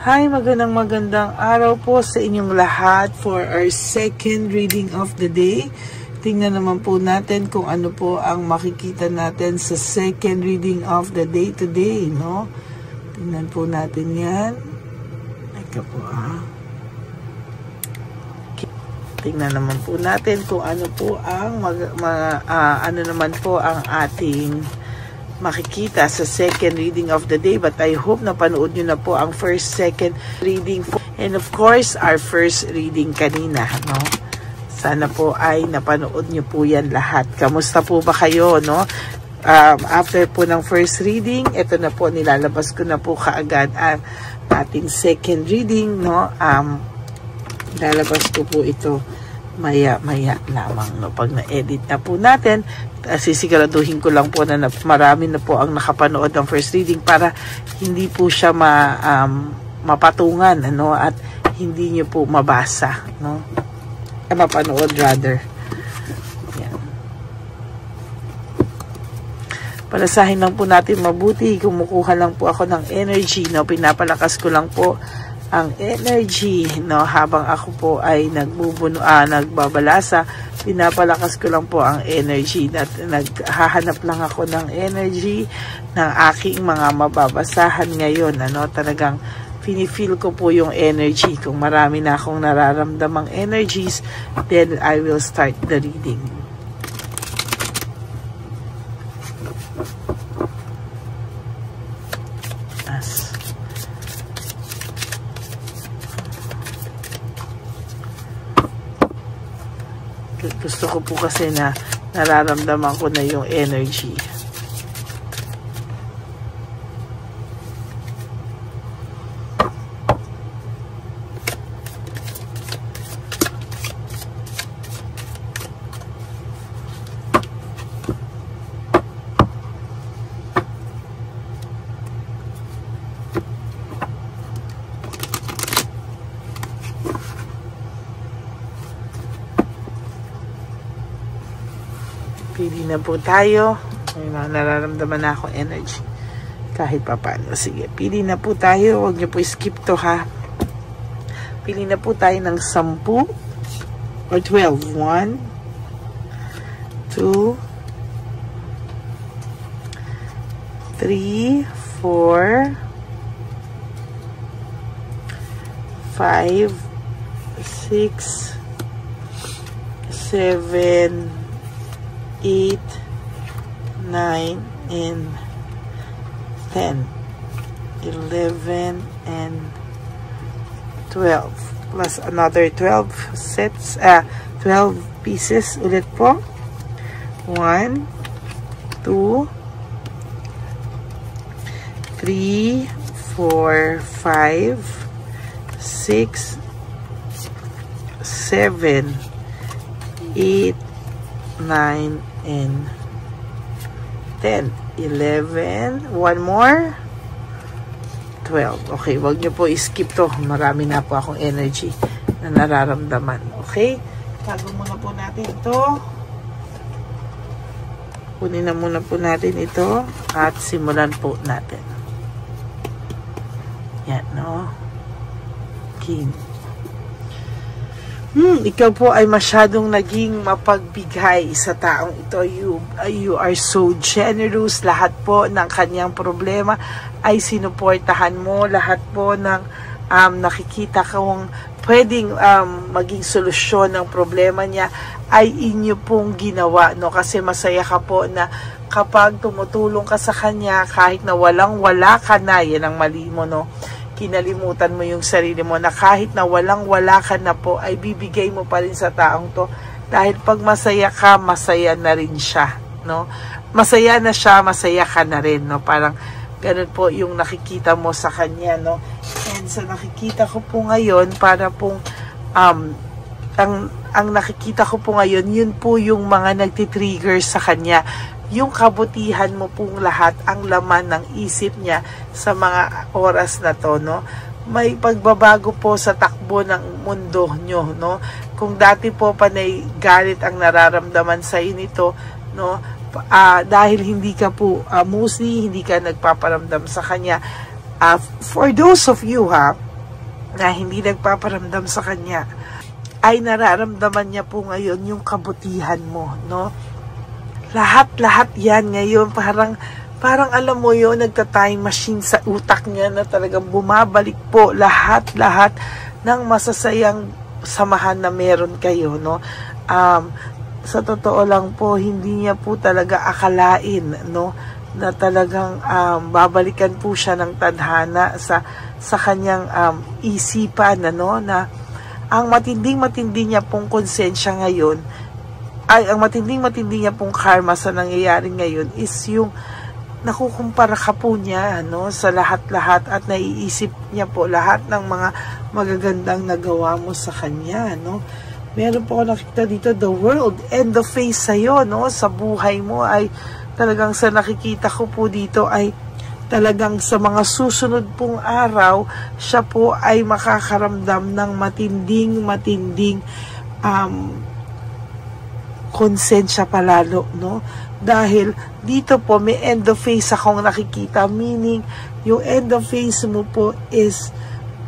Hi, magandang araw po sa inyong lahat for our second reading of the day. Tingnan naman po natin kung ano po ang makikita natin sa second reading of the day today, no? Tingnan po natin yan. Ika po, Tingnan naman po natin kung ano po ang ano naman po ang ating makikita sa second reading of the day. But I hope napanood nyo na po ang first, second reading po. And of course, our first reading kanina, no? Sana po ay napanood nyo po yan lahat. Kamusta po ba kayo, no? After po ng first reading, ito na po, nilalabas ko na po kaagad ang ating second reading, no? Lalabas ko po ito maya lamang, no? Pag na-edit na po natin, sisiguraduhin ko lang po na marami na po ang nakapanood ng first reading para hindi po siya mapatungan, ano, at hindi nyo po mabasa, no? Mapanood rather. Yan. Palasahin lang po natin mabuti. Kumukuha lang po ako ng energy, no? Pinapalakas ko lang po ang energy, no, habang ako po ay nagbabalasa. Pinapalakas ko lang po ang energy. Naghahanap lang ako ng energy ng aking mga mababasahan ngayon, ano. Talagang feel ko po yung energy. Kung marami na akong nararamdamang energies, then I will start the reading. Gusto ko po kasi na nararamdaman ko na yung energy. Pili na po tayo. May nararamdaman na akong energy. Kahit pa paano. Sige, pili na po tayo. Huwag niyo po skip to, ha. Pili na po tayo ng 10 or 12. 1, 2, 3, 4, 5, 6, 7, 8, 9, and 10, 11, and 12. Plus another 12 sets, 12 pieces ulit po. 1, 2, 3, 4, 5, 6, 7, 8, 9, and 10, 11, one more, 12. Okay, wag nyo po skip to. Marami na po akong energy na nararamdaman. Okay? Tago muna po natin ito. Kunin na muna po natin ito at simulan po natin. Yan, no? King. Ikaw po ay masyadong naging mapagbigay sa taong ito. You are so generous. Lahat po ng kanyang problema ay sinuportahan mo. Lahat po ng nakikita kong pwedeng maging solusyon ng problema niya ay inyo pong ginawa, no? Kasi masaya ka po na kapag tumutulong ka sa kanya, kahit na walang-wala ka na, yan ang mali mo, no? Kinalimutan mo yung sarili mo na kahit na walang-wala ka na po, ay bibigay mo pa rin sa taong to. Dahil pag masaya ka, masaya na rin siya, no? Masaya na siya, masaya ka na rin, no? Parang ganun po yung nakikita mo sa kanya, no? And sa nakikita ko po ngayon, para pong ang nakikita ko po ngayon, yun po yung mga nagtitrigger sa kanya. Yung kabutihan mo pong lahat, ang laman ng isip niya sa mga oras na to, no? May pagbabago po sa takbo ng mundo nyo, no? Kung dati po panay galit ang nararamdaman sa inyo, no? Dahil hindi ka po, mostly hindi ka nagpaparamdam sa kanya. For those of you, na hindi nagpaparamdam sa kanya, ay nararamdaman niya po ngayon yung kabutihan mo, no? Lahat-lahat yan ngayon, parang alam mo yun, nagta-time machine sa utak niya na talagang bumabalik po lahat-lahat ng masasayang samahan na meron kayo, no? Sa totoo lang po, hindi niya po talaga akalain, no, na talagang babalikan po siya ng tadhana sa kanyang isipan, ano, na ang matinding-matindi niya pong konsensya ngayon, ay ang matinding-matindi niya pong karma sa nangyayari ngayon is yung nakukumpara ka po niya, no, sa lahat-lahat at naiisip niya po lahat ng mga magagandang nagawa mo sa kanya, no. Meron po ako nakikita dito, the world and the face sa'yo, no, sa buhay mo ay talagang sa nakikita ko po dito ay talagang sa mga susunod pong araw, siya po ay makakaramdam ng matinding konsensya palalo, no? Dahil dito po may end of phase akong nakikita, meaning yung end of phase mo po is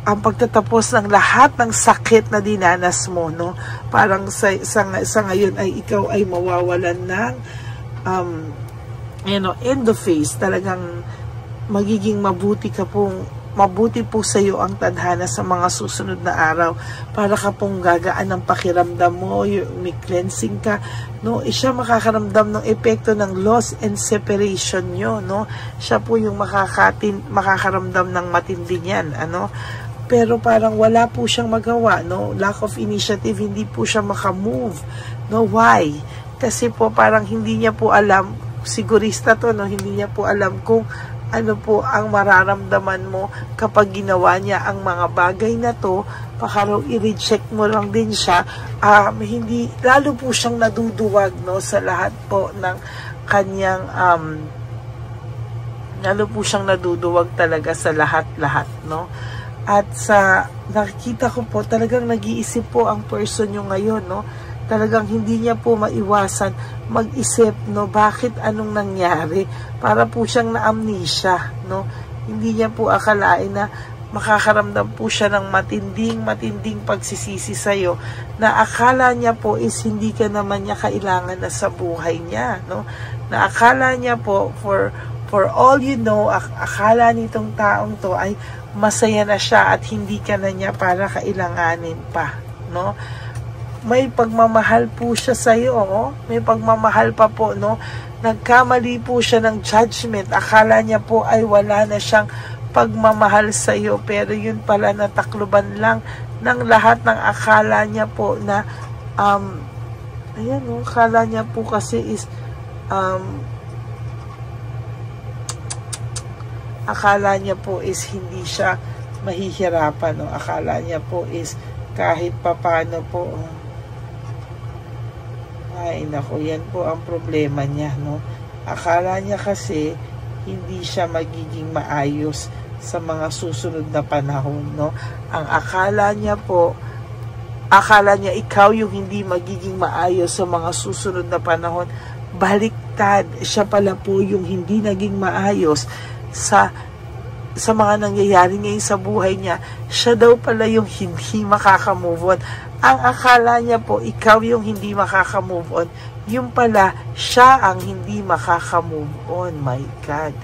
ang pagtatapos ng lahat ng sakit na dinanas mo, no? Parang sa ngayon ay ikaw ay mawawalan ng end of phase. Talagang magiging mabuti po sa iyo ang tadhana sa mga susunod na araw. Para ka pong gagaan ng pakiramdam mo, may cleansing ka, no? Siya makakaramdam ng epekto ng loss and separation nyo, no? Siya po yung makakaramdam ng matindi niyan, ano? Pero parang wala po siyang magawa, no? Lack of initiative, hindi po siya makamove, no? Why? Kasi po parang hindi niya po alam, sigurista to, no? Hindi niya po alam kung ano po ang mararamdaman mo kapag ginawa niya ang mga bagay na to. Baka raw i-reject mo lang din siya. Hindi, lalo po siyang naduduwag, no, sa lahat po ng kanyang lalo po siyang naduduwag talaga sa lahat-lahat, no. At sa nakikita ko po, talagang nag-iisip po ang person nyo ngayon, no. Talagang hindi niya po maiwasan mag-isip, no, bakit anong nangyari. Para po siyang na-amnesia, no. Hindi niya po akalain na makakaramdam po siya ng matinding pagsisisi sa'yo, na akala niya po is hindi ka naman niya kailangan na sa buhay niya, no. Na akala niya po, for all you know, akala nitong taong to ay masaya na siya at hindi ka na niya para kailanganin pa, no. May pagmamahal po siya sa iyo, oh. May pagmamahal pa po, no. Nagkamali po siya ng judgment. Akala niya po ay wala na siyang pagmamahal sa iyo, pero yun pala natakluban lang ng lahat ng akala niya po na ayan, oh, akala niya po kasi is akala niya po is hindi siya mahihirapan, no. Akala niya po is kahit papano po, ay naku, yan po ang problema niya, no. Akala niya kasi hindi siya magiging maayos sa mga susunod na panahon, no. Ang akala niya po, akala niya ikaw yung hindi magiging maayos sa mga susunod na panahon. Baliktad, siya pala po yung hindi naging maayos sa mga nangyayari ngayon sa buhay niya. Siya daw pala yung hindi makakamove on. Ang akala niya po, ikaw yung hindi makakamove on. Yung pala, siya ang hindi makakamove on. My God.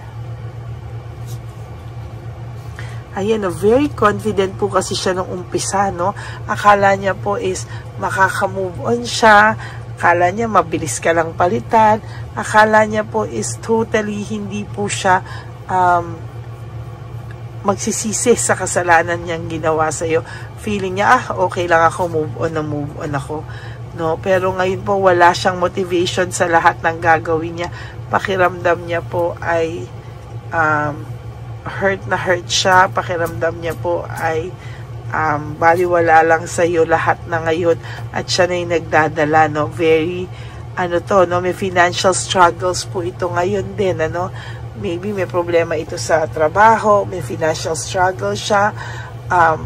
Ayan, very confident po kasi siya nung umpisa, no? Akala niya po is makakamove on siya. Akala niya mabilis ka lang palitan. Akala niya po is totally hindi po siya magsisisi sa kasalanan niyang ginawa sa iyo. Feeling niya, okay lang ako, move on ako, no. Pero ngayon po wala siyang motivation sa lahat ng gagawin niya. Pakiramdam niya po ay hurt siya. Pakiramdam niya po ay baliwala lang sa iyo lahat na ngayon, at siya na yung nagdadala, no. Very no, may financial struggles po ito ngayon din, ano. Maybe may problema ito sa trabaho, may financial struggle siya,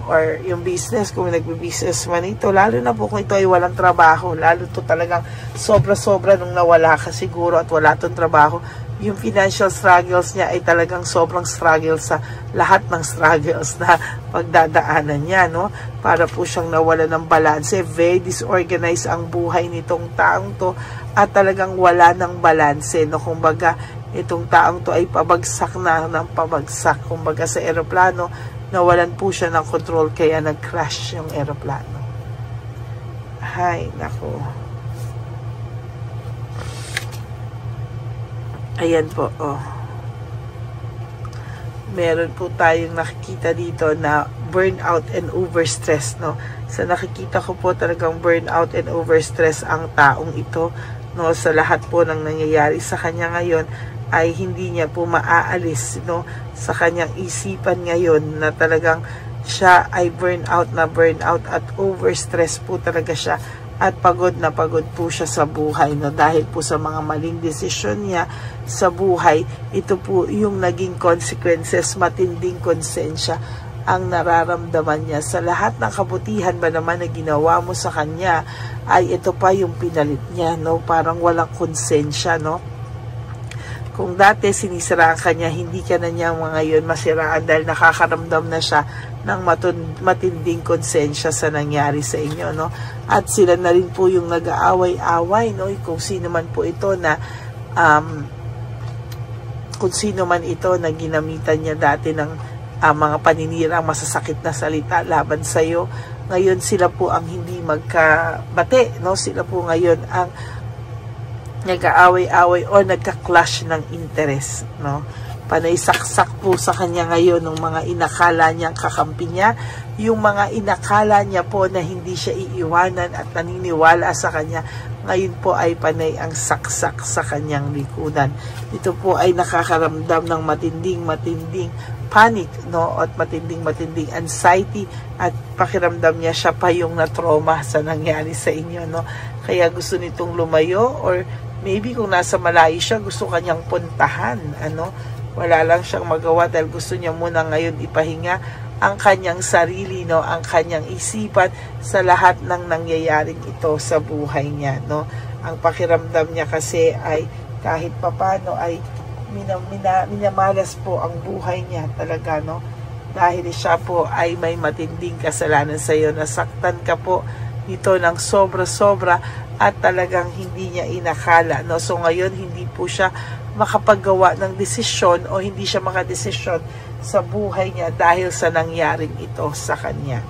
or yung business, kung nagbe-business man ito, lalo na po kung ito ay walang trabaho, lalo to talagang sobra-sobra nung nawala ka siguro at wala tong trabaho, yung financial struggles niya ay talagang sobrang struggle sa lahat ng struggles na pagdadaanan niya, no? Para po siyang nawala ng balanse. Very disorganized ang buhay nitong taong to at talagang wala ng balanse, no? Kumbaga, itong taong to ay pabagsak na ng pabagsak. Kumbaga sa eroplano, nawalan po siya ng control kaya nag-crash yung eroplano. Hay, nako. Ayan po, oh. Meron po tayong nakikita dito na burnout and overstress, no? Sa nakikita ko po talagang burnout and overstress ang taong ito, no? Sa lahat po ng nangyayari sa kanya ngayon ay hindi niya po maaalis, no? Sa kanyang isipan ngayon na talagang siya ay burnout at overstress po talaga siya. At pagod na pagod po siya sa buhay, no? Dahil po sa mga maling desisyon niya sa buhay, ito po yung naging consequences, matinding konsensya ang nararamdaman niya. Sa lahat ng kabutihan ba naman na ginawa mo sa kanya, ay ito pa yung pinalit niya, no? Parang walang konsensya, no? Kung dati sinisiraan ka niya, hindi ka na niya ngayon masiraan dahil nakakaramdam na siya ng matinding konsensya sa nangyari sa inyo, no? At sila na rin po yung nag-aaway-away, no? Kung sino man po ito na ginamitan niya dati ng mga paninirang masasakit na salita laban sa iyo, ngayon sila po ang hindi magkabate, no? Sila po ngayon ang nag-aaway-away o nagka-clash ng interest, no? Panay-saksak po sa kanya ngayon ng mga inakala niyang kakampi niya, yung mga inakala niya po na hindi siya iiwanan at naniniwala sa kanya, ngayon po ay panay ang saksak sa kanyang likudan. Ito po ay nakakaramdam ng matinding panic, no? At matinding anxiety at pakiramdam niya siya pa yung na-trauma sa nangyari sa inyo, no? Kaya gusto nitong lumayo or maybe kung nasa malayo siya, gusto kanyang puntahan, ano? Wala lang siyang magawa dahil gusto niya muna ngayon ipahinga ang kanyang sarili, no? Ang kanyang isipan sa lahat ng nangyayaring ito sa buhay niya, no? Ang pakiramdam niya kasi ay kahit papano ay minamalas po ang buhay niya talaga, no? Dahil siya po ay may matinding kasalanan sa iyo. Nasaktan ka po nito ng sobra-sobra at talagang hindi niya inakala, no? So ngayon hindi po siya makapaggawa ng desisyon o hindi siya makadesisyon sa buhay niya dahil sa nangyaring ito sa kanya.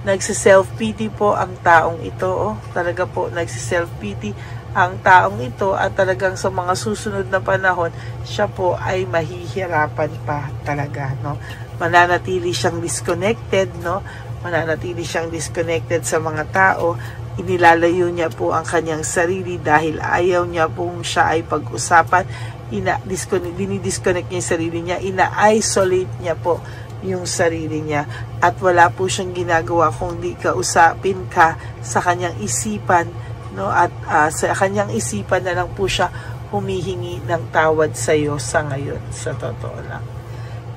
Nagsi-self-pity po ang taong ito, oh. Talaga po nagsi-self-pity ang taong ito at talagang sa mga susunod na panahon, siya po ay mahihirapan pa talaga, no? Mananatili siyang disconnected, no? Mananatili siyang disconnected sa mga tao. Inilalayo niya po ang kanyang sarili dahil ayaw niya pong siya ay pag-usapan. Dinidisconnect niya yung sarili niya. Ina-isolate niya po yung sarili niya. At wala po siyang ginagawa kung di kausapin ka sa kanyang isipan, no? At sa kanyang isipan na lang po siya humihingi ng tawad sa iyo sa ngayon, sa totoo lang.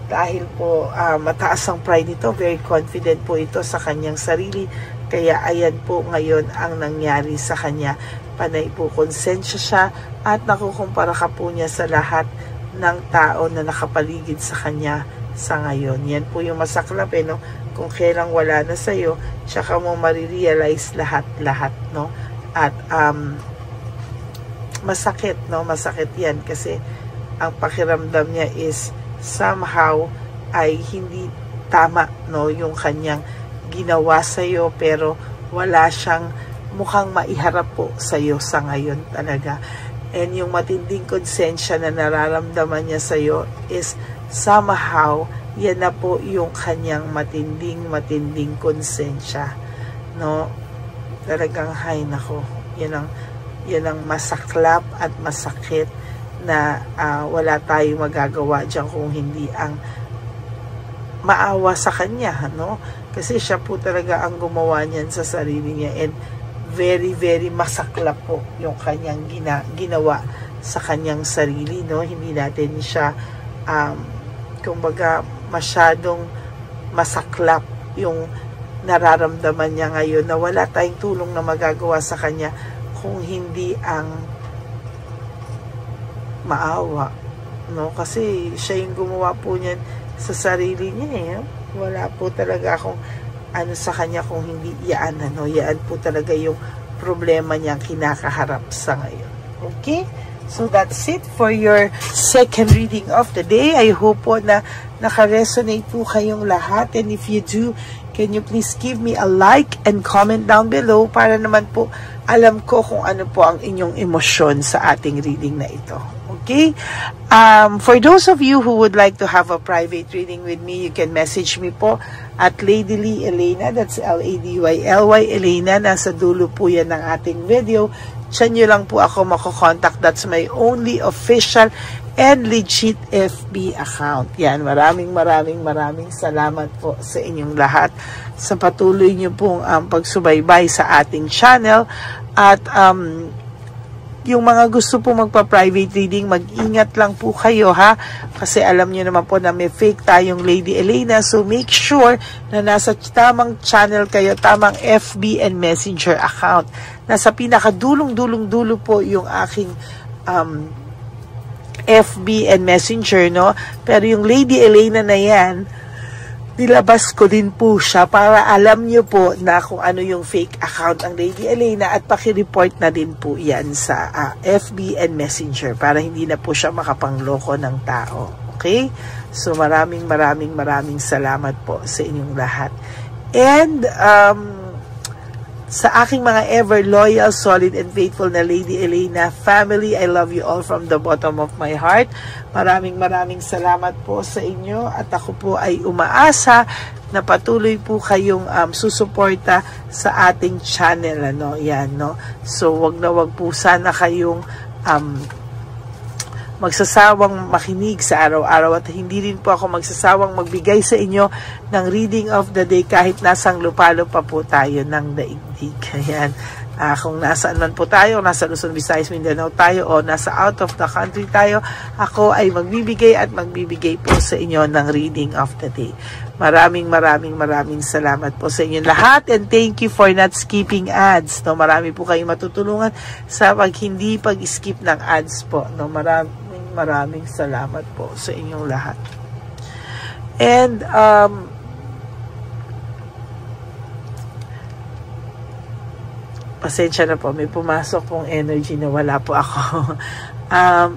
Dahil po mataas ang pride nito, very confident po ito sa kanyang sarili. Kaya ayan po ngayon ang nangyari sa kanya. Panay po konsensya siya at nakukumpara ka po niya sa lahat ng tao na nakapaligid sa kanya sa ngayon. Yan po yung masaklap, no? Kung kailang wala na sa'yo, tsaka mo marirealize lahat-lahat, no? At masakit, no? Masakit yan kasi ang pakiramdam niya is somehow ay hindi tama, no? Yung kanyang ginawa sa'yo pero wala siyang mukhang maiharap po sa'yo sa ngayon talaga. And yung matinding konsensya na nararamdaman niya sa'yo is somehow yan na po yung kanyang matinding konsensya, no? Talagang hay nako, yan ang masaklap at masakit na wala tayong magagawa dyan kung hindi ang maawa sa kanya, no? Kasi siya po talaga ang gumawa niyan sa sarili niya and very masaklap po yung kanyang ginawa sa kanyang sarili, no? Hindi natin siya kumbaga masyadong masaklap yung nararamdaman niya ngayon na wala tayong tulong na magagawa sa kanya kung hindi ang maawa, no? Kasi siya yung gumawa po niyan sa sarili niya eh. Wala po talaga akong ano sa kanya kung hindi yan, ano, yan po talaga yung problema niyang kinakaharap sa ngayon. Okay? So that's it for your second reading of the day. I hope po na naka-resonate po kayong lahat, and if you do, can you please give me a like and comment down below para naman po alam ko kung ano po ang inyong emosyon sa ating reading na ito. Okay? For those of you who would like to have a private reading with me, you can message me po at Lady Lee Elena. That's L-A-D-Y-L-Y Elena. Nasa dulo po yan ng ating video. Diyan nyo lang po ako makokontak. That's my only official and legit FB account. Yan, maraming salamat po sa inyong lahat sa patuloy nyo pong pagsubaybay sa ating channel. At yung mga gusto po magpa-private reading, mag-ingat lang po kayo ha, kasi alam nyo naman po na may fake tayong Lady Elena, so make sure na nasa tamang channel kayo, tamang FB and Messenger account. Nasa pinakadulong-dulo po yung aking FB and Messenger, no? Pero yung Lady Elena na yan, nilabas ko din po siya para alam nyo po na kung ano yung fake account ang Lady Elena, at pakireport na din po yan sa FB and Messenger para hindi na po siya makapangloko ng tao. Okay? So maraming salamat po sa inyong lahat. And sa aking mga ever loyal, solid, and faithful na Lady Elena family, I love you all from the bottom of my heart. Maraming salamat po sa inyo, at ako po ay umaasa na patuloy po kayong susuporta sa ating channel, ano, yan, no? So, wag po sana kayong magsasawang makinig sa araw-araw, at hindi rin po ako magsasawang magbigay sa inyo ng reading of the day kahit nasang lupalo pa po tayo ng daigdig. Ayan. Kung nasaan man po tayo, nasa Luzon, Visayas, Mindanao tayo, o nasa out of the country tayo, ako ay magbibigay po sa inyo ng reading of the day. Maraming salamat po sa inyo lahat, and thank you for not skipping ads. No, marami po kayong matutulungan sa hindi pag-skip ng ads po. No, maraming salamat po sa inyong lahat. And pasensya na po, may pumasok pong energy na wala po ako.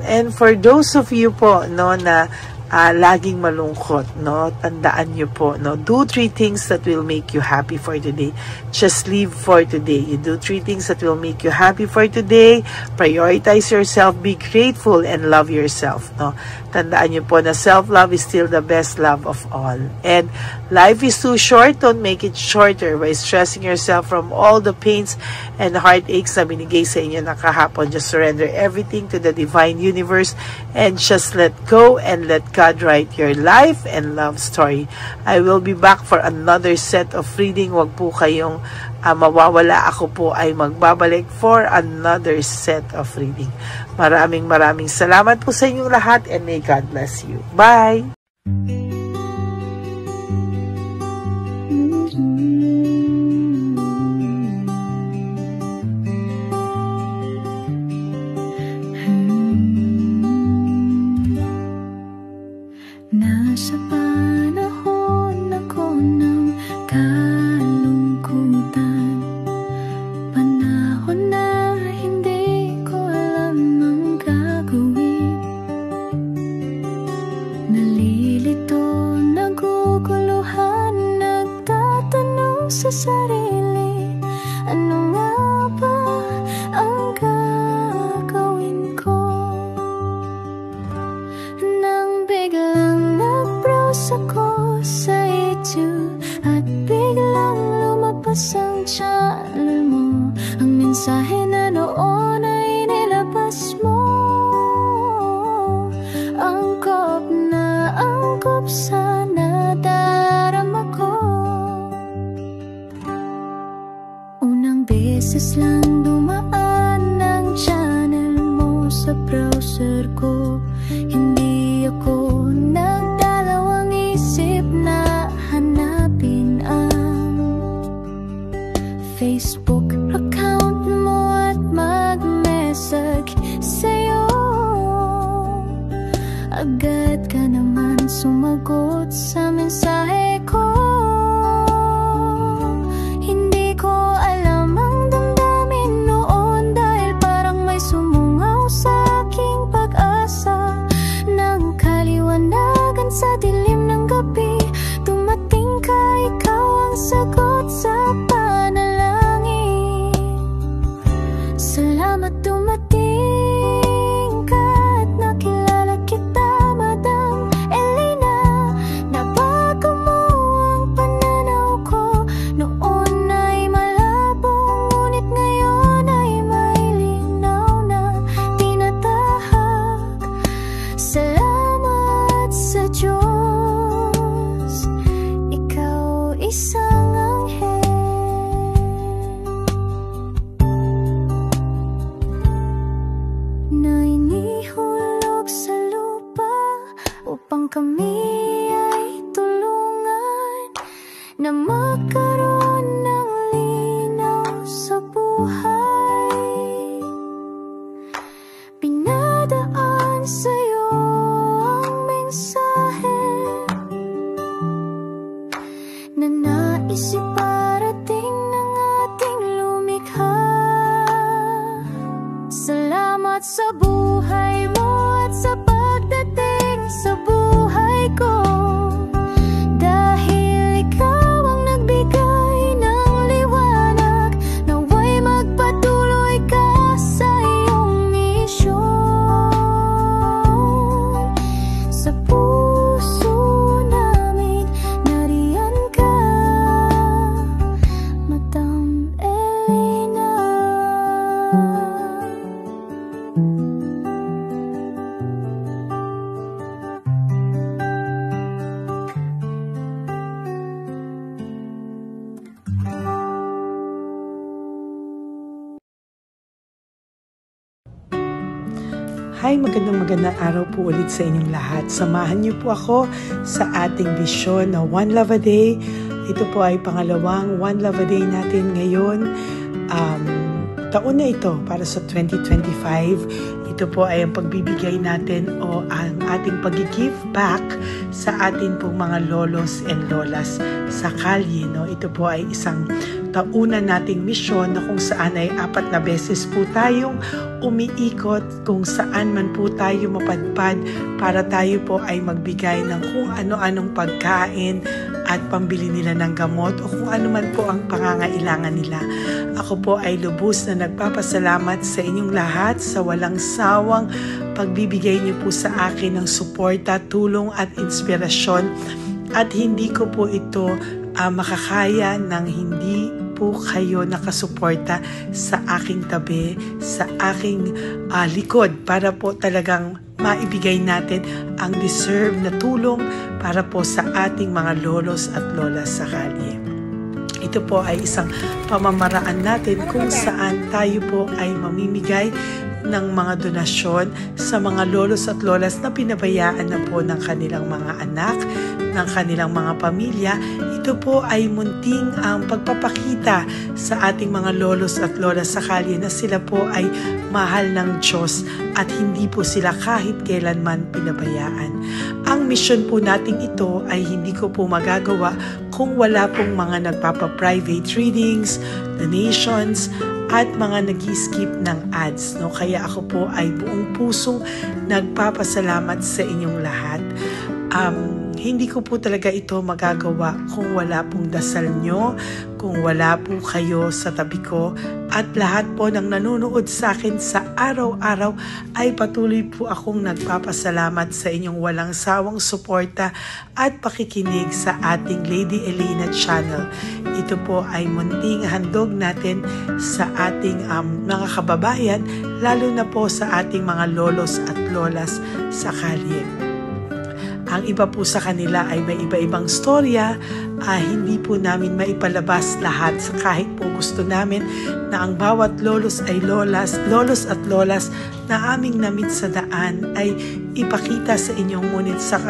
And for those of you po, no, na laging malungkot, no, tandaan nyo po, no, do 3 things that will make you happy for today. Just live for today. You do 3 things that will make you happy for today. Prioritize yourself, be grateful, and love yourself, no. Tandaan nyo po na self-love is still the best love of all. And life is too short. Don't make it shorter by stressing yourself from all the pains and heartaches na binigay sa inyo na kahapon. Just surrender everything to the divine universe and just let go and let God write your life and love story. I will be back for another set of reading. Wag po kayong mawawala. Ako po ay magbabalik for another set of reading. Maraming salamat po sa inyong lahat, and may God bless you. Bye! Nasa panahon ako ng kalungkutan, panahon na hindi ko alam ang gagawin. Nalilito, naguguluhan, nagtatanong sa sarili, ano nga ba ang gagawin ko? Nang biglang nag-browse ako sa YouTube at biglang lumabas ang channel mo, ang mensahe na noon ay nilabas mo. Angkop sa nadarama ko. Unang beses lang dumaan ang channel mo sa browser ko, hindi ako nagdalawang isip na hanapin ang Facebook account mo at mag-message sa'yo. na magkaroon ng linaw sa buhay. Pinadaan sa'yo ang mensahe na nais iparating ng ating lumikha. Salamat sa buhay mo at sa pagdating sa buhay ko, dahil ikaw ang nagbigay ng liwanag. Naway magpatuloy ka sa iyong misyon. Sa puso namin nariyan ka, Madam Elena. Hi, magandang araw po ulit sa inyong lahat. Samahan niyo po ako sa ating bisyon na One Love a Day. Ito po ay pangalawang One Love a Day natin ngayon. Taon na ito para sa 2025. Ito po ay ang pagbibigay natin o ang ating pag-give back sa atin pong mga lolos and lolas sa kalye. No? Ito po ay isang taunan nating misyon na kung saan ay 4 na beses po tayong umiikot kung saan man po tayo mapadpad para tayo po ay magbigay ng kung ano-anong pagkain at pambili nila ng gamot o kung ano man po ang pangangailangan nila. Ako po ay lubos na nagpapasalamat sa inyong lahat sa walang sawang pagbibigay niyo po sa akin ng suporta, tulong at inspirasyon, at hindi ko po ito makakaya ng hindi po kayo nakasuporta sa aking tabi, sa aking likod para po talagang maibigay natin ang deserve na tulong para po sa ating mga lolos at lolas sa kalye. Ito po ay isang pamamaraan natin kung saan tayo po ay mamimigay ng mga donasyon sa mga lolos at lolas na pinabayaan na po ng kanilang mga anak, ng kanilang mga pamilya. Ito po ay munting ang pagpapakita sa ating mga lolos at lolas sa kalye na sila po ay mahal ng Diyos at hindi po sila kahit kailanman pinabayaan. Ang mission po natin ito ay hindi ko po magagawa kung wala pong mga nagpapa-private readings, donations, at mga nag-skip ng ads. No? Kaya ako po ay buong pusong nagpapasalamat sa inyong lahat. Hindi ko po talaga ito magagawa kung wala pong dasal nyo, kung wala po kayo sa tabi ko, at lahat po ng nanonood sa akin sa araw-araw ay patuloy po akong nagpapasalamat sa inyong walang sawang suporta at pakikinig sa ating Lady Elena channel. Ito po ay munting handog natin sa ating mga kababayan, lalo na po sa ating mga lolos at lolas sa kalye. Ang iba po sa kanila ay may iba-ibang storya, hindi po namin maipalabas lahat kahit po gusto namin na ang bawat lolos ay lolos at lolas na aming namit sa daan ay ipakita sa inyo. Ngunit sa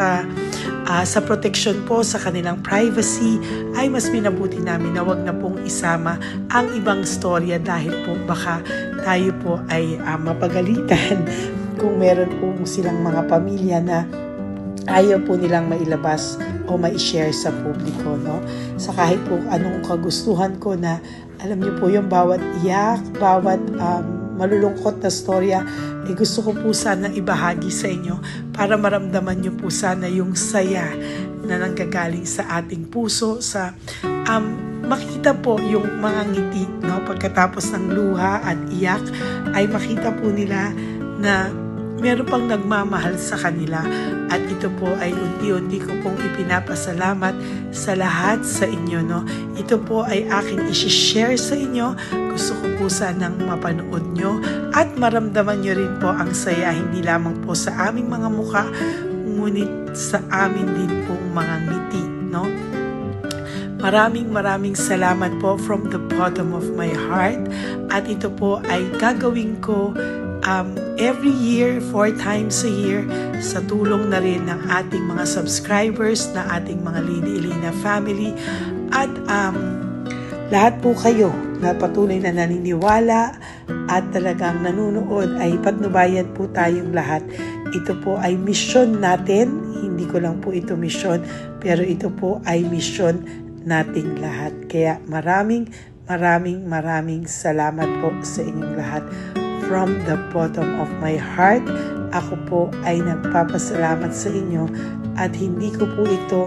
protection po sa kanilang privacy ay mas minabuti namin na wag na pong isama ang ibang storya dahil po baka tayo po ay mapagalitan kung meron po silang mga pamilya na ayaw po nilang mailabas o ma-share sa publiko, no? Sa kahit po anong kagustuhan ko na, alam niyo po yung bawat iyak, bawat malulungkot na storya, gusto ko po sana ibahagi sa inyo para maramdaman niyo po sana yung saya na nanggagaling sa ating puso, sa makita po yung mga ngiti, no? Pagkatapos ng luha at iyak ay makita po nila na meron pang nagmamahal sa kanila, at ito po ay unti-unti ko pong ipinapasalamat sa lahat sa inyo, no? Ito po ay aking isi-share sa inyo. Gusto ko po sanang mapanood nyo at maramdaman nyo rin po ang saya, hindi lamang po sa aming mga mukha, ngunit sa amin din pong mga ngiti, no? Maraming salamat po from the bottom of my heart, at ito po ay gagawin ko every year, 4 times a year, sa tulong na rin ng ating mga subscribers, na ating mga Lady Elena family, at lahat po kayo na patuloy na naniniwala at talagang nanonood, ay patnubayan po tayong lahat. Ito po ay mission natin, hindi ko lang po ito mission, pero ito po ay mission nating lahat. Kaya maraming salamat po sa inyong lahat. From the bottom of my heart, ako po ay nagpapasalamat sa inyo at hindi ko po ito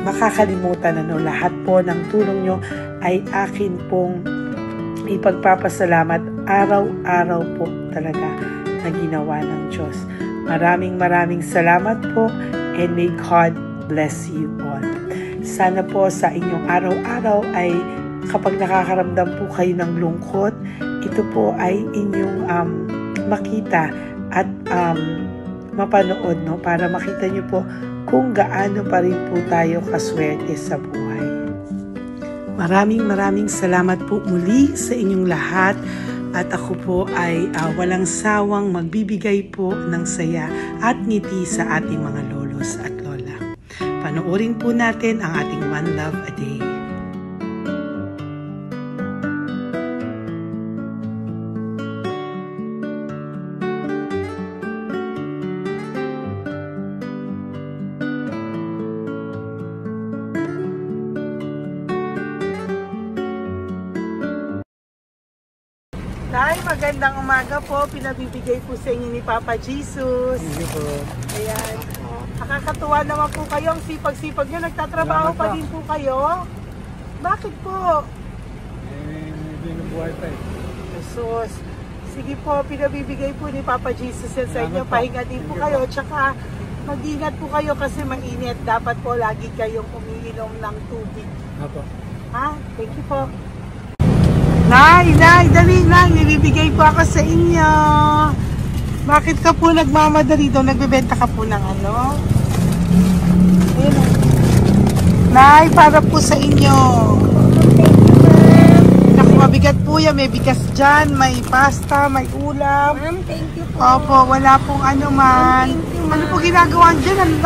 makakalimutan. Lahat po ng tulong nyo ay akin pong ipagpapasalamat araw-araw po talaga na ginawa ng Diyos. Maraming salamat po, and may God bless you all. Sana po sa inyong araw-araw ay kapag nakakaramdam po kayo ng lungkot, ito po ay inyong makita at mapanood, no? Para makita nyo po kung gaano pa rin po tayo kaswerte sa buhay. Maraming salamat po muli sa inyong lahat. At ako po ay walang sawang magbibigay po ng saya at ngiti sa ating mga lolos at lola. Panoorin po natin ang ating One Love a Day. Nay, magandang umaga po. Pinabibigay po sa inyo ni Papa Jesus. Hindi po. Ayan. Nakakatuwa naman po kayo. Ang sipag-sipag nyo. Nagtatrabaho pa din po kayo. Bakit po? Hindi ng buhay pa eh. Jesus. Sige po, pinabibigay po ni Papa Jesus yan sa inyo. Pahinga din po kayo. Tsaka mag-ingat po kayo kasi mainit. Dapat po lagi kayong umiinom ng tubig. Apo. Ha? Thank you po. Nay, dali na, nilibigay po ako sa inyo. Bakit ka po nagmamadali daw? Nagbebenta ka po ng ano? Ayun. Nay, para po sa inyo. Naku, mabigat po yan. May bigas dyan, may pasta, may ulam. Ma'am, thank you po. Opo, wala pong ano man. Ano po ginagawa dyan?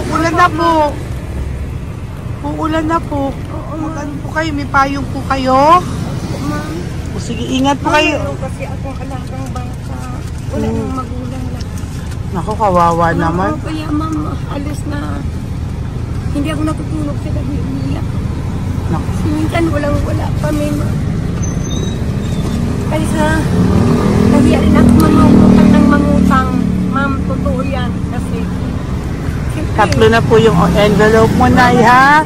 Uulan na po. Uulan na po. Ano po kayo? May payong po kayo? Ma'am. O sige, ingat po kayo. Kasi akong alagang bangka. Wala nang magulang na. Naku, kawawa naman. Kaya ma'am, alis na. Hindi ako natutulog sa gabi. Umiyak. Naku. Minsan wala kami. Kaya sa nahiya rin ako mangutang. Ma'am, totoo yan. Kasi Tatlo na po yung envelope mo, Nay, ha?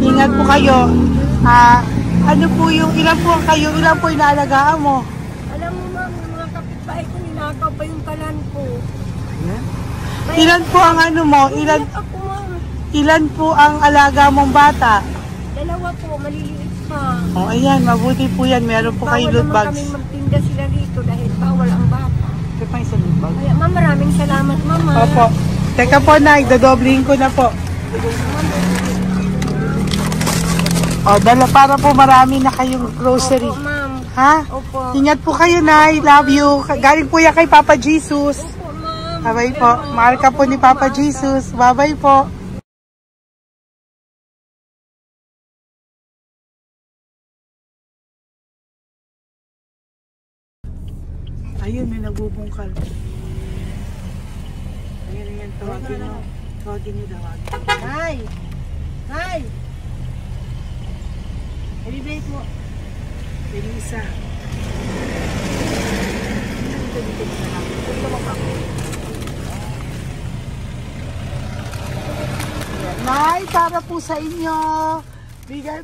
Ingat po kayo. Ano po yung, ilan po kayo, ilan po inaalagaan mo? alam mo ma'am, yung mga kapitbahay ko, ninakaw pa yung kalan ko. Ilan po ang ano mo? Umiyak ako ma'am. Ilan po ang alaga mong bata? 2 po, maliliit pa. O, ayan, mabuti po yan. Meron po kayo loot Bawal naman bags. kami magtinda sila rito dahil bawal ang bata. Ito pa yung loot bag. Kaya ma'am, maraming salamat mama. Opo. Teka po, Nay, dodoblihin ko na po. O, dala para po marami na kayong grocery. Opo ma'am. Ha? Opo. Ingat po kayo, Nay. Love you. Galing po yan kay Papa Jesus. Opo ma'am. Bye-bye po. Mahal ka po ni Papa Jesus. Bye-bye po. Ayun, may nagbubungkal. Ayan, tawagin nyo. Tawagin nyo, tawagin. Hi! Hi! Elevate mo. Elisa. Nay, para po sa inyo.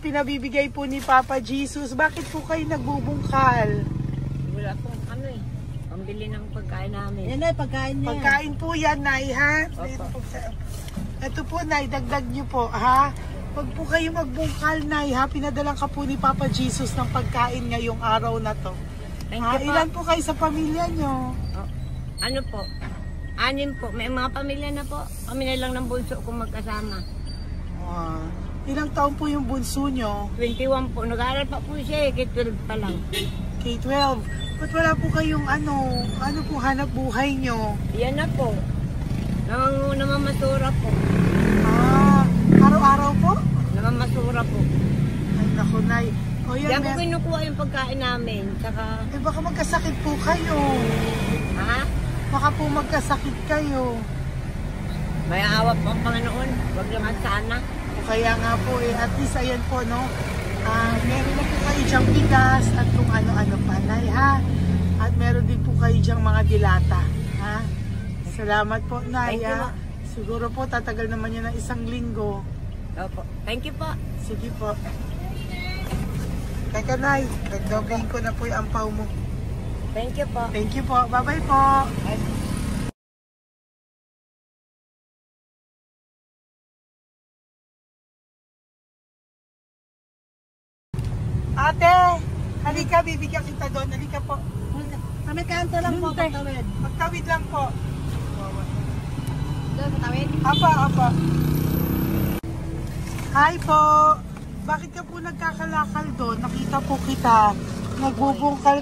Pinabibigay po ni Papa Jesus. Bakit po kayo nagbubungkal? Wala pong ano eh. Pambili ng pagkain namin. Yan ay, pagkain niya. Pagkain po yan, Nay, ha? Ito po, Nay, dagdag niyo po, ha? Pag po kayo magbungkal, Nay, ha? Pinadalang ka po ni Papa Jesus ng pagkain ngayong araw na to. Thank you po. Ilan po kayo sa pamilya nyo? Ano po? 6 po. May mga pamilya na po. Kami na lang ng bunso kung magkasama. Ilang taon po yung bunso nyo? 21 po. Nag-aaral pa po siya eh. Kaya 12 pa lang. K-12. Ba't wala po kayong ano po hanap buhay nyo? Yan na po. Namamasura po. Araw-araw po? Namamasura po. Ay, naku, Nay. O yan, Diyan po kinukuha yung pagkain namin. Tsaka, baka magkasakit po kayo. ha? Baka po magkasakit kayo. May awa po ang Panginoon. Huwag naman sana. O kaya nga po at least ayan po, no? Meron na po kayo dyang bigas at kung ano-ano pa, Nay, ha? At meron din po kayo dyang mga dilata, ha? Salamat po, Nay, Thank you, ha? Siguro po tatagal naman yan ng 1 linggo. Opo. Thank you po. Sige po. Teka, Nay, nagdobling ko na po yung ampaw mo. Thank you po. Thank you po. Bye-bye po. Ate, halika, bibigyan kita doon. Halika po. Kami kanto lang po, patawid. Magtawid lang po. Doon, patawid? Apa. Hi po. Bakit ka po nagkakalakal doon? Nakita po kita. Nagbubungkal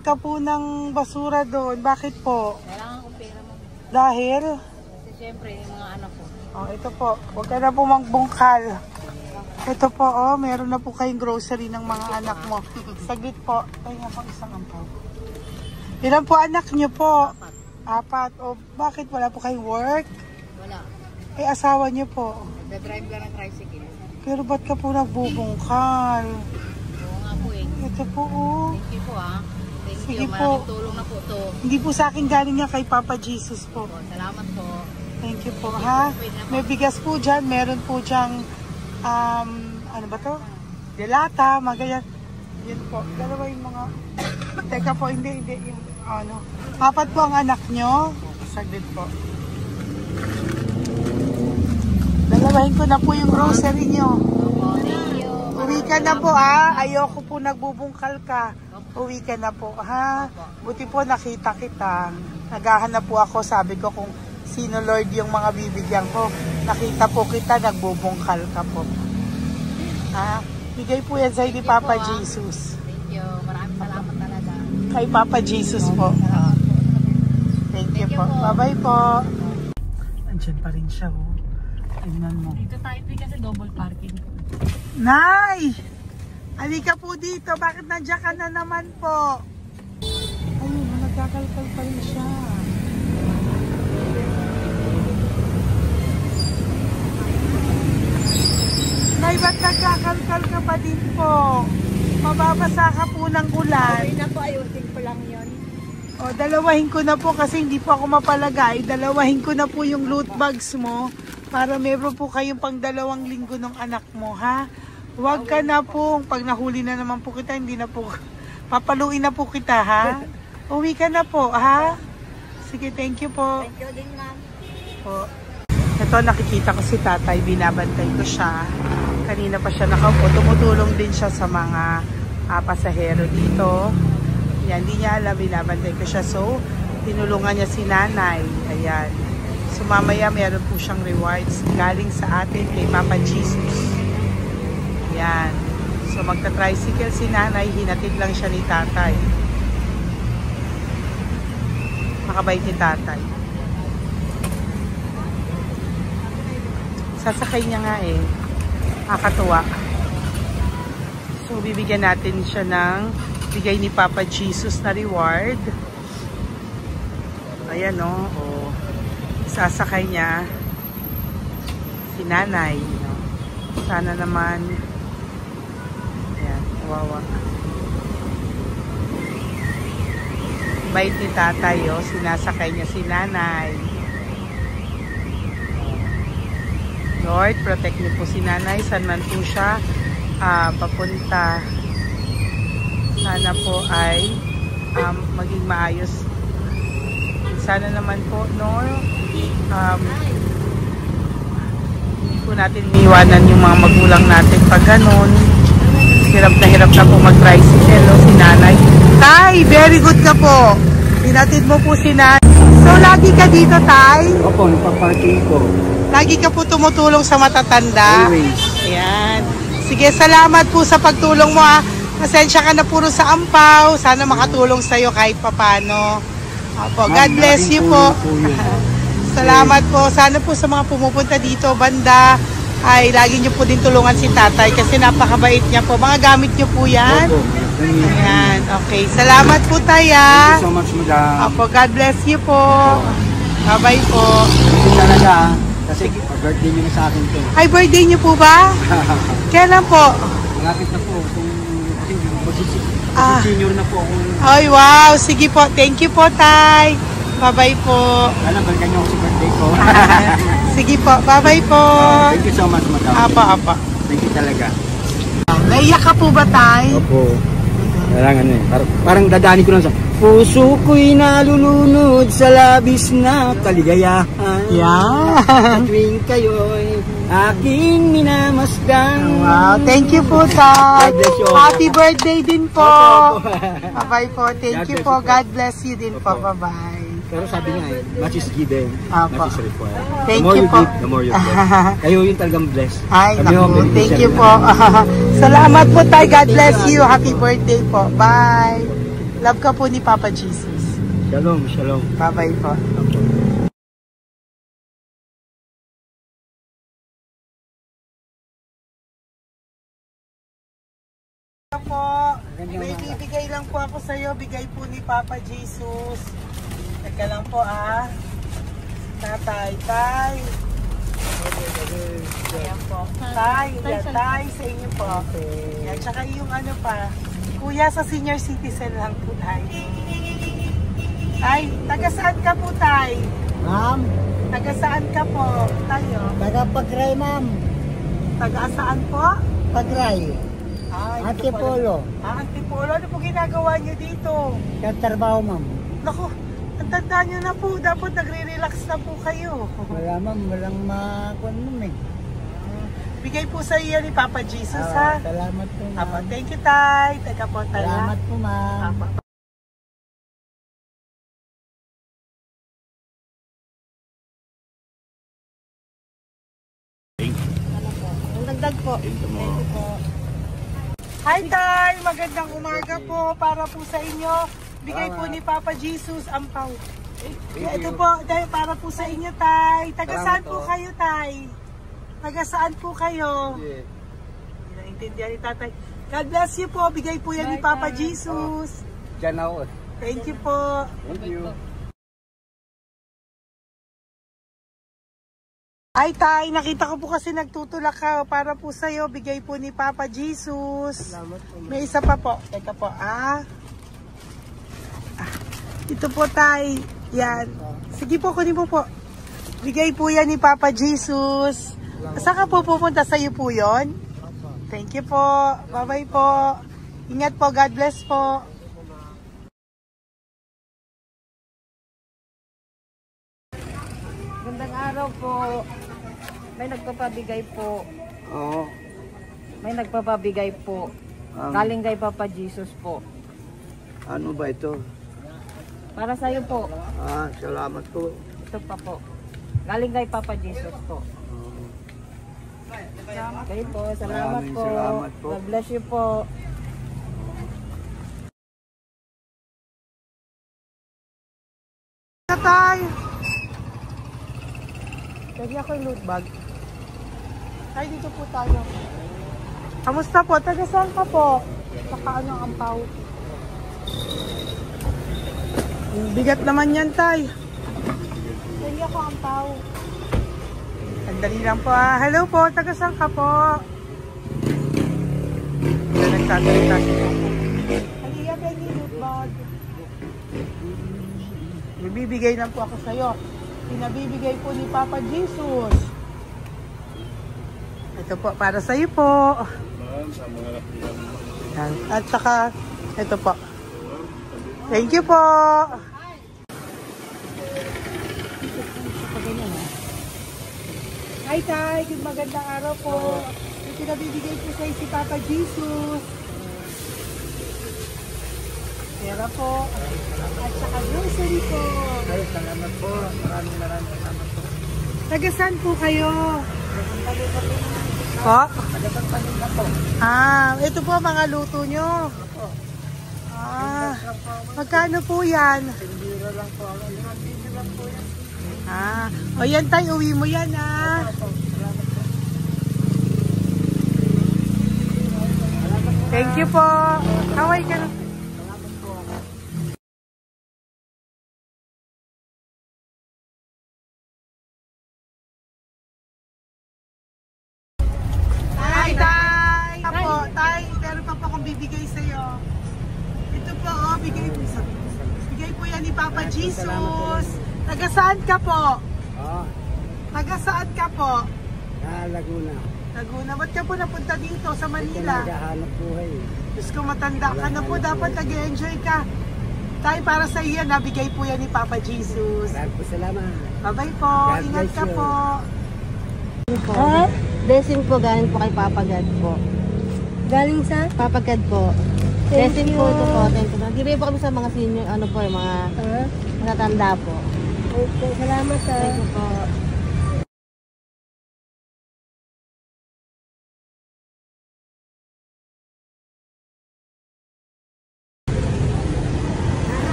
ka po ng basura doon. Bakit po? Kailangan ko pera mo. Dahil? Kasi siyempre, yung mga anak ko. Oh, ito po. Huwag ka na po magbungkal. Ito po, meron na po kayong grocery ng mga anak mo. Saglit po. Ay, nga pang isang ampaw. Ilan po anak niyo po? 4. O, bakit wala po kayong work? Wala. Ay, asawa niyo po. Nagda-drive lang ng tricycle. Pero ba't ka po nagbubungkal? Oo nga po eh. Ito po, oh. Thank you po ah. Thank Sige you. po. Maraming tulong na po to. Hindi po sa akin galing yan kay Papa Jesus po. Salamat po. Thank you po, ha? May bigas po dyan. Meron po dyang, ano ba to? Delata, magayan. Yan po. Dalawa yung mga... Teka po, hindi. Yung, ano. 4 po ang anak nyo. Saglit po. Dalawahin ko na po yung grocery nyo. Thank you. Uwi ka na po, ha? Ayoko po nagbubungkal ka. Uwi ka na po, ha? Buti po nakita kita. Naghahanap po ako, sabi ko kung sino Lord yung mga bibigyan ko. Nakita po kita, nagbubungkal ka po. Ha? Bigay po yan sa'yo ni Papa Jesus. Thank you. Maraming salamat talaga. Kay Papa Jesus po. Thank you po. Bye-bye po. Andiyan pa rin siya, oh. Tingnan mo. Dito tayo kasi double parking. Nay! Halika po dito. Bakit nandiyan ka na naman po? Ayun, nagkakalkal pa rin siya. Nay, ba't nagkakalkal ka pa din po? Mababasa ka po ng ulan. Okay na po, ayusin ko lang yun. O, dalawahin ko na po kasi hindi po ako mapalagay. Dalawahin ko na po yung loot bags mo para meron po kayong pang 2 linggo ng anak mo, ha? Huwag ka na po. Pag nahuli na naman po kita, hindi na po, papaluin na po kita, ha? Uwi ka na po, ha? Sige, thank you po. Thank you din, ma'am. Po. Ito, nakikita ko si tatay, binabantay ko siya. Kanina pa siya nakaupo. Tumutulong din siya sa mga pasahero dito. Yan, hindi niya alam, binabantay ko siya. So, tinulungan niya si nanay. Ayan. So, mamaya meron po siyang rewards galing sa atin kay Papa Jesus. Ayan. So, magta-tricycle si nanay. Hinatid lang siya ni tatay. Makabait ni tatay. Sasakay niya nga eh. Nakakatuwa. So, bibigyan natin siya ng bigay ni Papa Jesus na reward. Ayan, no? O, sasakay niya si nanay. No? Sana naman ayan, kawawa. Bait ni tatay, oh. Sinasakay niya si nanay. Lord, protect niyo po si nanay. Saan man po siya papunta. Sana po ay maging maayos. Sana naman po, no? Hindi po natin iniwanan yung mga magulang natin pag ganun. Hirap na po mag-tricycle, no? Si nanay. Tay, very good ka po. Pinatid mo po si nanay. So, lagi ka dito, Tay? Opo, napaparking ko. Lagi ka po tumutulong sa matatanda. Always. Ayan. Sige, salamat po sa pagtulong mo, ha. Pasensya ka na puro sa ampaw. Sana makatulong sa'yo kahit papano. Opo, God bless you po. Salamat po. Sana po sa mga pumupunta dito, banda, ay lagi nyo po din tulungan si tatay kasi napakabait niya po. Mga gamit nyo po yan. Ayan, okay. Salamat po tayo. Thank you so much, madam. Opo, God bless you po. Bye-bye po. Ito talaga, kasi birthday niyo na sa akin to. Ay, birthday niyo po ba? Kailan po? Malapit na po. Senior na po ako. Ay, wow. Sige po. Thank you po, tay. Bye-bye po. Alam, balikan niyo ako sa birthday ko. Sige po. Bye-bye po. Thank you so much, madam. Apa. Thank you talaga. Naiyak ka po ba, tay? Opo. Parang parang dadaanin ko lang sa puso ko'y nalulunod sa labis na kaligayahan. Yan. Tuwing kayo'y aking minamasdan. Wow, thank you po, tay. God bless you. Happy birthday din po. Opo. Bye-bye po. Thank you po. God bless you din po. Bye-bye. Pero sabi nga much is given, Opo. much is required. Thank The more you you po. give, the more you get. Kayo yung talagang blessed. Ay, Kami naku. yung Thank beneficiary you po. Salamat po, tay. God bless you. Happy birthday po. Bye. Love ka po ni Papa Jesus. Shalom, shalom. Bye-bye po. May bibigay lang po ako sa iyo. Bigay po ni Papa Jesus. Teka lang po Tatay, tay. Ayan po. Tay, tay sa inyo po. Yan, tsaka yung ano pa. Kuya, sa senior citizen lang po tayo. Tay, taga saan ka po, tay? Ma'am, Taga saan ka po, tayo? taga Pagray, ma'am. Taga saan po? Pagray. Ay, Antipolo. Antipolo. Ano po ginagawa nyo dito? Katrabaho, ma'am. Naku, ang tanda nyo na po. Dapat nagre-relax na po kayo. Wala, ma'am. Walang makuan, ma'am eh. Bigay po sa iyo ni Papa Jesus, ha? Salamat po, ma'am. Apo, thank you, tay. Teka po, tay. Salamat po, ma'am. Apo. Dagdag po. Thank you po. Hi, tay. Magandang umaga po. Para po sa inyo. Bigay po ni Papa Jesus ang pau. Ito po, tay, para po sa inyo, tay. Taga saan po kayo, tay? Taga saan po kayo? Naintindihan ni tatay. God bless you po. Bigay po yan ni Papa Jesus. Diyan ako. Thank you po. Thank you. Ay, tay, nakita ko po kasi nagtutulak ka para po sa'yo. Bigay po ni Papa Jesus. May isa pa po. Teka po, ito po, tay. Yan. Sige po, kunin mo po. Bigay po yan ni Papa Jesus. Saan ka po pupunta? Sa'yo po yun? Thank you po. Bye-bye po. Ingat po. God bless po. Gandang araw po. May nagpapabigay po. Oo. May nagpapabigay po. Galing kay Papa Jesus po. Ano ba ito? Para sa'yo po. Salamat po. Ito pa po. Galing kay Papa Jesus po. Okay po. Salamat Maraming po. salamat po. God bless you po. Tay! Lagi ako yung loot bag. Tay, dito po tayo. Kamusta po? Taga saan ka po? Saka ano ang ampaw? Bigat naman yan, tay. Lagi ako ampaw. Sandali lang po, Hello po, taga saan ka po? Nagsasalita siya. Halika, Benny, loot bag. Bibigay lang po ako sa'yo. Pinabibigay po ni Papa Jesus. Ito po, para sa'yo po. At saka, ito po. Thank you po. Hi, tay. Good magandang araw po. Pinabibigay po sa'yo si Papa Jesus. Pera po. At saka grocery po. Ay, salamat po. Maraming salamat po. Taga saan po kayo? Po? Tagapagpalinda po. Ito po mga luto nyo. Magkano po yan? Biro lang po. 5 lang po yan. O yan tayo, uwi mo yan Thank you po. Kaway ka na. Tay, meron pa po akong bibigay sa'yo. Ito po, bigay po yan ni Papa Jesus. Taga saan ka po? Taga saan ka po? Laguna. Laguna. Ba't ka po napunta dito sa Manila? Naghahanap buhay. Diyos ko, matanda ka na po. Dapat nag-enjoy ka. Tay, para sa iyo, nabigay po yan ni Papa Jesus. Maraming po salamat. Bye-bye po. Ingat ka po. Blessing po galing po kay Papa God po. Galing sa? Papa God po. Blessing po ito po. Thank you. Nagibigay po kami sa mga senior, ano po, yung mga matatanda po. Okay, salamat sa. Thank you po.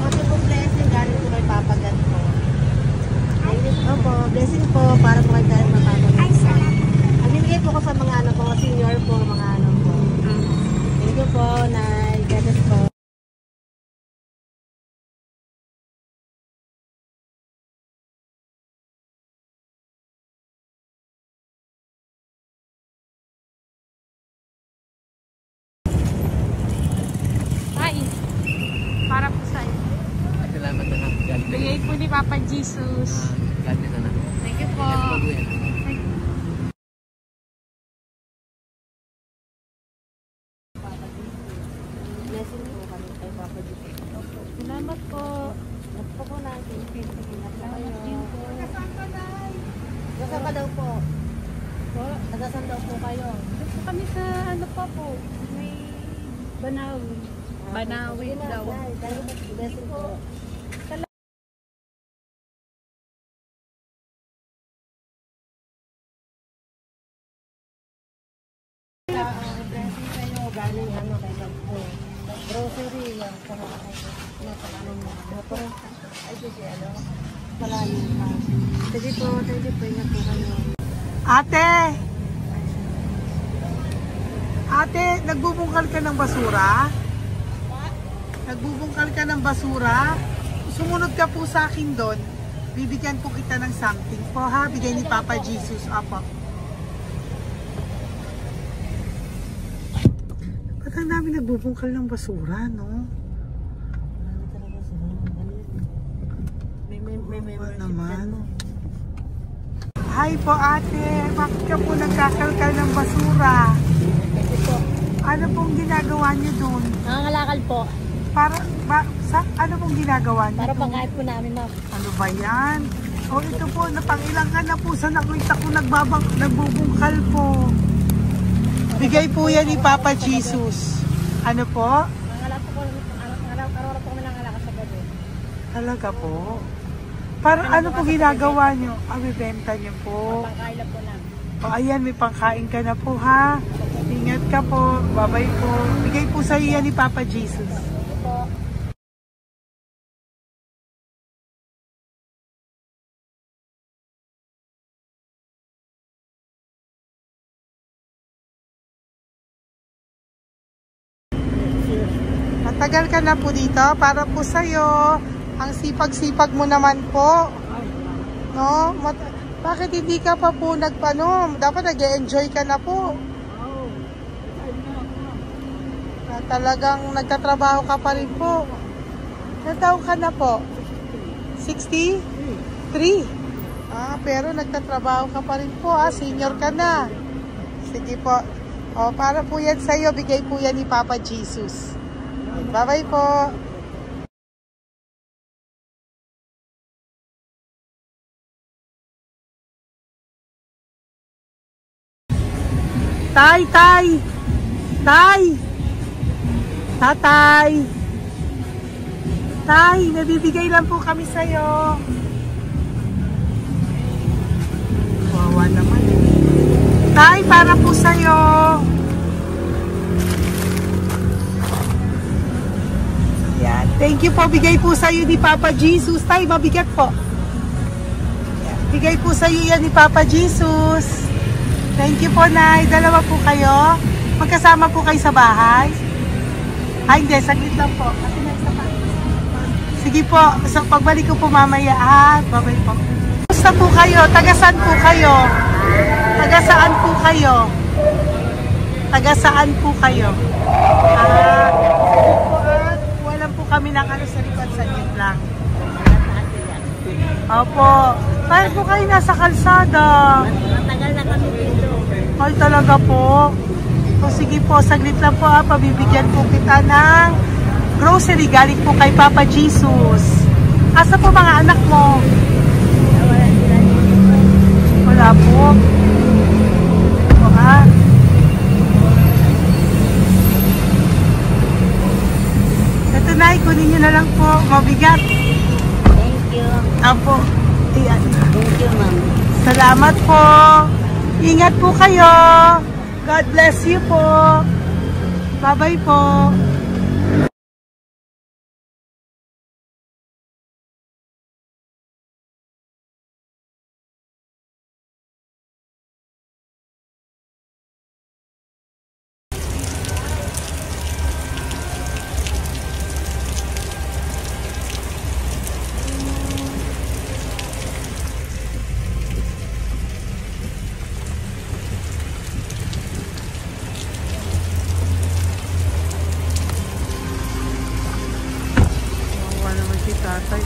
Ito po blessing galing po kay Papa God po. Opo, blessing po para po kay Papa God. Nagbibigay po ko sa mga ano po, senior po, mga ano po. Thank you po, Nay. God bless po. Ay, para po sa'yo. Salamat na lang. Bigay po ni Papa Jesus. God bless na. Thank you po. Blessing po kami kay Papa Jesus. Salamat po. Nagpo po natin. Nasaan ka daw po? Nasaan daw po kayo? Gusto kami sa ano pa po. May Banawi. Banawi daw. Blessing po. Blessing kayo. Galing ano kay God po. Grocery yan. Ano mo. Ay, sige, ano? Malalim pa. Sige po, ingat po kayo. Ate, nagbubungkal ka ng basura? Nagbubungkal ka ng basura? Sumunod ka po sa akin doon. Bibigyan po kita ng something po ha. Bigay ni Papa Jesus. Apo. Ba't ang dami nagbubungkal ng basura, no? Ano naman? Hi po ate, bakit ka po nagkakalkal ng basura? Ano pong ginagawa niyo doon? Nangangalakal po. Ano pong ginagawa niyo Para doon? pangkait po namin, ma'am. Ano ba yan? O ito po, napangilangan na po sa nakita ko nagbubungkal po. Bigay po yan ni Papa Jesus. Ano po? Nangangalakal po kami nangangalakal sa gabi. Talaga po? Para ano po ginagawa niyo? Bibenta niyo po. Pangkain lang po namin. O ayan, may pangkain ka na po ha. Ingat ka po. Bye-bye po. Bigay po sa iya ni Papa Jesus. Po. Matagal ka na po dito. Para po sa'yo. Ang sipag-sipag mo naman po. No? Bakit hindi ka pa po nagpano? Dapat nag-e-enjoy ka na po. Talagang nagtatrabaho ka pa rin po. Ilang taon ka na po? 63? Pero nagtatrabaho ka pa rin po. Senior ka na. Sige po. Para po yan sa'yo. Bigay po yan ni Papa Jesus. Bye-bye po. Tay! Tatay! Tay, nabibigay lang po kami sa'yo. Wawa naman. Tay, para po sa'yo. Yan. Thank you po. Bigay po sa'yo ni Papa Jesus. Tay, mabigat po. Yan. Bigay po sa'yo yan ni Papa Jesus. Thank you po, Nay. Dalawa po kayo. Magkasama po kayo sa bahay. Ay, hindi. Saglit lang po. Sige po. So, pagbalik ko po mamaya. Babay po. Gusto po kayo? Taga-saan po kayo? Taga-saan po kayo? Taga-saan po kayo? Wala po kami ng ano sa likod. Saglit lang. Opo. Paano po kayo nasa kalsada? Matagal na kami dito. Ay, talaga po. O sige po, saglit lang po pabibigyan po kita ng grocery galing po kay Papa Jesus. Asa po mga anak mo? Wala po. O ha? Ito na, kunin nyo na lang po. Mabigat. Thank you. Apo. Ayan. Thank you, ma'am. Salamat po. Ingat po kayo. God bless you po. Bye-bye po. Tatay,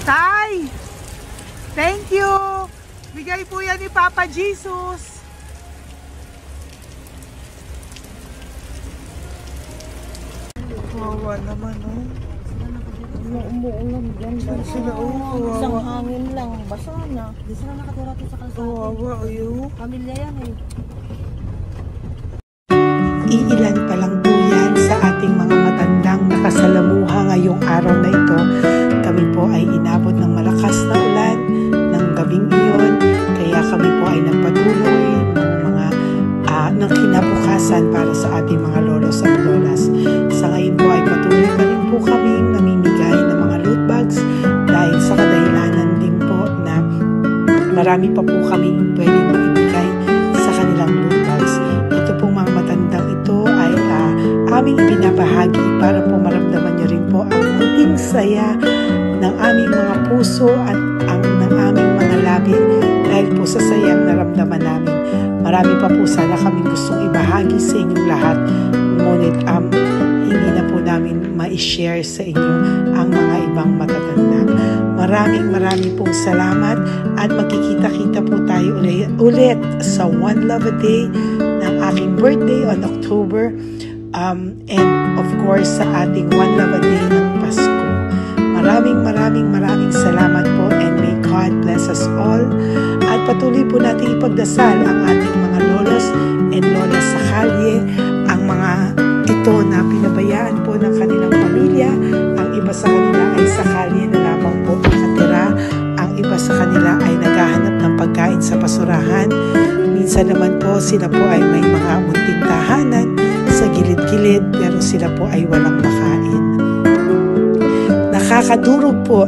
Tay! Thank you! Bigay po yan ni Papa Jesus. Wawa naman, oh. Umuulan dyan. Sila, oh. Isang Wawa. hangin lang. Basa na. Di sila nakatira sa kalsada. Wawa, oh. Pamilya yan eh. Iilan pa lang po yan sa ating mga matandang nakasalamuha ngayong araw na ito. Kami po ay inabot ng malakas na ulan ng gabing iyon. Kaya kami po ay nagpatuloy ng kinabukasan para sa ating mga lolos at lolas. Sa ngayon po ay patuloy pa rin po kami namimigay ng mga loot bags dahil sa kadahilanan din po na marami pa po kami pwede maibigay sa kanilang loot bags. Ito pong mga matandang ito ay aming ibinabahagi para po maramdaman nyo rin po ang munting saya ng aming mga puso at ng aming mga labi dahil po sa sayang naramdaman namin. Marami pa po sana kaming gustong ibahagi sa inyong lahat, ngunit hindi na po namin ma-share sa inyo ang mga ibang matatanda. Maraming pong salamat at magkikita-kita po tayo ulit sa One Love a Day ng aking birthday on October and of course sa ating One Love a Day ng Pasko. Maraming salamat po and may God bless us all. At patuloy po natin ipagdasal ang ating mga lolos and lolas sa kalye, ang mga ito na pinabayaan po ng kanilang pamilya. Ang iba sa kanila ay sa kalye na lamang po nakatira. Ang iba sa kanila ay naghahanap ng pagkain sa basurahan. Minsan naman po sila po ay may mga munting tahanan sa gilid-gilid pero sila po ay walang makain. Nakakadurog po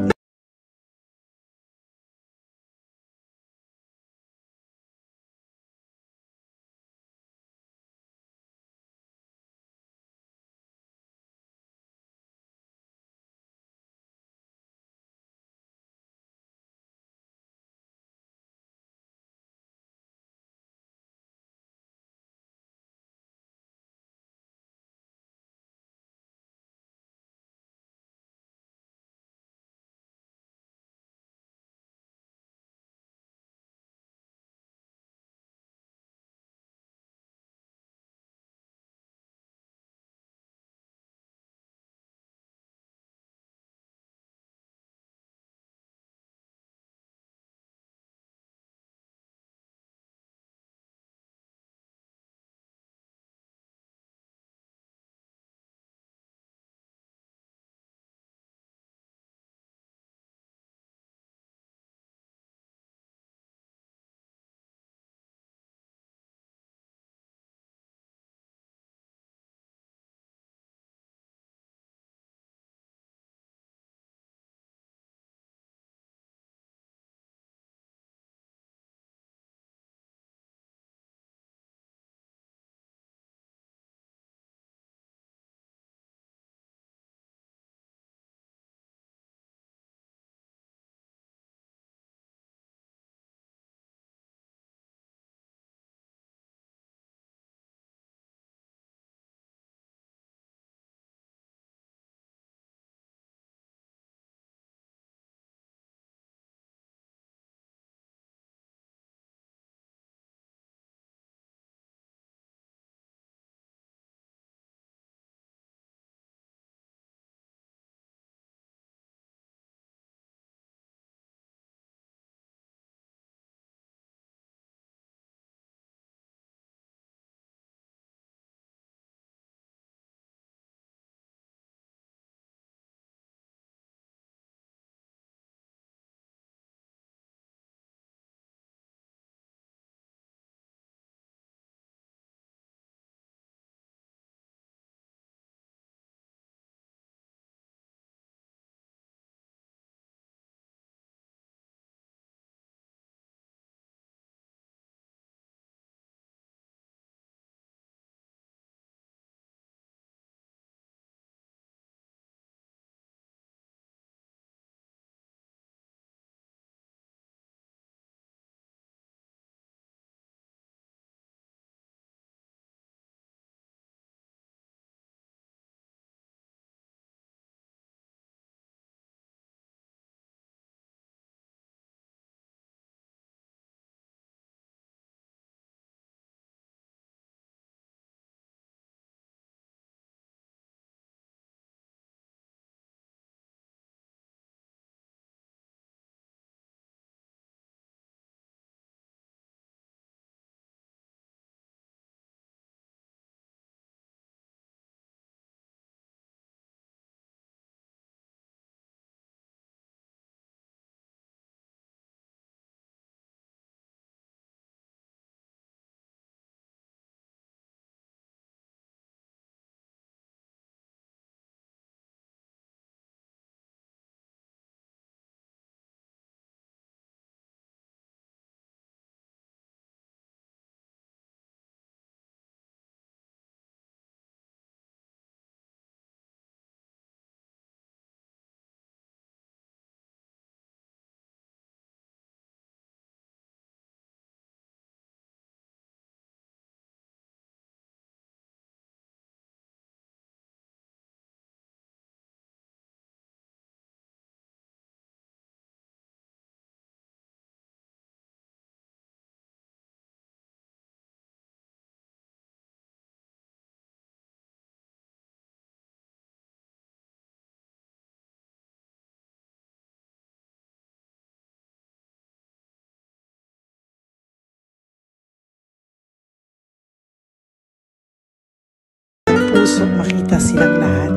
puso makita silang lahat.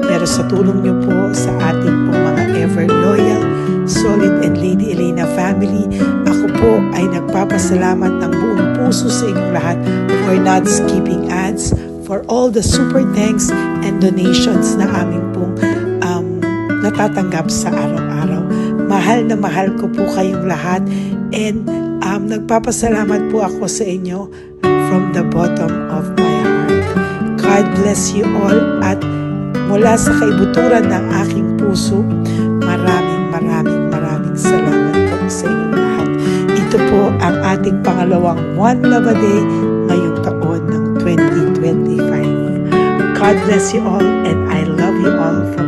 Pero sa tulong niyo po sa ating pong mga ever loyal, solid and Lady Elena family, ako po ay nagpapasalamat ng buong puso sa inyong lahat for not skipping ads, for all the super thanks and donations na aming pong natatanggap sa araw-araw. Mahal na mahal ko po kayong lahat, and nagpapasalamat po ako sa inyo from the bottom of my heart. God bless you all, at mula sa kaibuturan ng aking puso, maraming salamat po sa inyong lahat. Ito po ang ating pangalawang One Love a Day ngayong taon ng 2025. God bless you all, and I love you all from